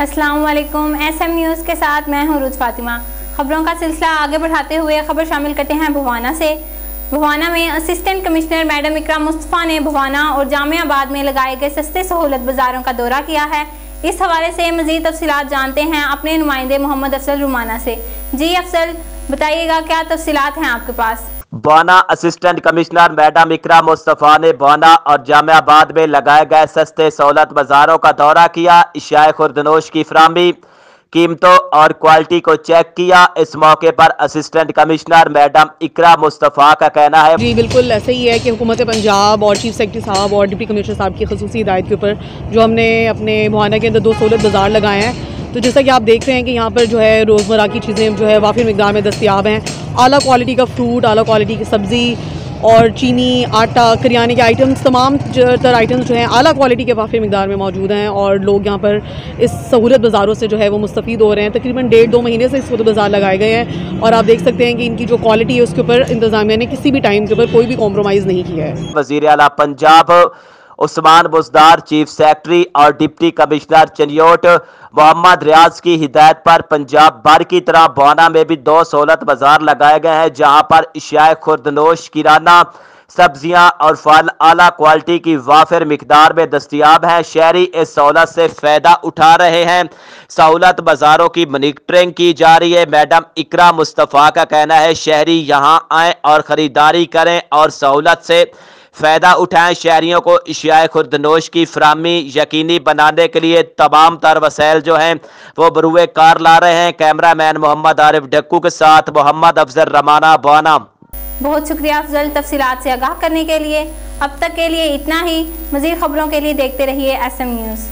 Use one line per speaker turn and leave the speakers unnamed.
अस्सलाम वालेकुम। SM news के साथ मैं हूँ रुज फातिमा। खबरों का सिलसिला आगे बढ़ाते हुए खबर शामिल करते हैं भवाना से। भवाना में असिस्टेंट कमिश्नर मैडम इकरा मुस्तफ़ा ने भवाना और जामियाबाद में लगाए गए सस्ते सहूलत बाज़ारों का दौरा किया है। इस हवाले से मज़ीद तफसीलात जानते हैं अपने नुमाइंदे मोहम्मद अफजल रुमाना से। जी अफजल, बताइएगा क्या तफसीलात हैं आपके पास।
भवाना असिस्टेंट कमिश्नर मैडम इकरा मुस्तफ़ा ने भवाना और जामियाबाद में लगाए गए सस्ते सहूलत बाजारों का दौरा किया। इशाए खुर्दनोश की फराहमी, कीमतों और क्वालिटी को चेक किया। इस मौके पर असिस्टेंट कमिश्नर मैडम इकरा मुस्तफ़ा का कहना है,
जी बिल्कुल ऐसे ही है कि हुकूमत पंजाब और चीफ सेक्रेटरी साहब और डिप्टी कमिश्नर साहब की खसूसी हिदायत के ऊपर जो हमने अपने भवाना के अंदर 2 सहूलत बाज़ार लगाए हैं, तो जैसा कि आप देख रहे हैं कि यहाँ पर जो है रोज़मर्रा की चीज़ें जो है वाफ़ी मिकदार में दस्तियाब हैं। आला क्वालिटी का फ्रूट, आला क्वालिटी की सब्ज़ी और चीनी, आटा, करियाने के आइटम्स, तमाम तर आइटम्स जो हैं आला क्वालिटी के काफ़ी मिकदार में मौजूद हैं और लोग यहाँ पर इस सहूलत बाज़ारों से जो है वो मुस्तफ़ीद हो रहे हैं। तकरीबन 1.5-2 महीने से इस सहूलत बाज़ार लगाए गए हैं और आप देख सकते हैं कि इनकी जो क्वालिटी है उसके ऊपर इंतज़ामिया ने किसी भी टाइम के ऊपर कोई भी कॉम्प्रोमाइज़ नहीं किया है।
वज़ीर आला पंजाब उस्मान बुज़दार, चीफ सेक्रेटरी और डिप्टी कमिश्नर चनियोट मोहम्मद रियाज की हिदायत पर पंजाब भर की तरह भवाना में भी 2 सहूलत बाजार लगाए गए हैं, जहां पर इशाए खुर्दनोश, किराना, सब्जियां और फल आला क्वालिटी की वाफिर मिकदार में दस्तियाब हैं। शहरी इस सहूलत से फायदा उठा रहे हैं। सहूलत बाजारों की मॉनिटरिंग की जा रही है। मैडम इकरा मुस्तफ़ा का कहना है, शहरी यहाँ आएँ और ख़रीदारी करें और सहूलत से फ़ायदा उठाएं। शहरियों को इशियाए खुर्दनोश की फराहमी यकीनी बनाने के लिए तमाम तर वसैल जो हैं वो बरूए कार ला रहे हैं। कैमरा मैन मोहम्मद आरिफ डक्कू के साथ मोहम्मद अफजल रमाना, भवाना।
बहुत शुक्रिया अफजल तफसीलात से आगाह करने के लिए। अब तक के लिए इतना ही। मज़ीद खबरों के लिए देखते रहिए SM न्यूज़।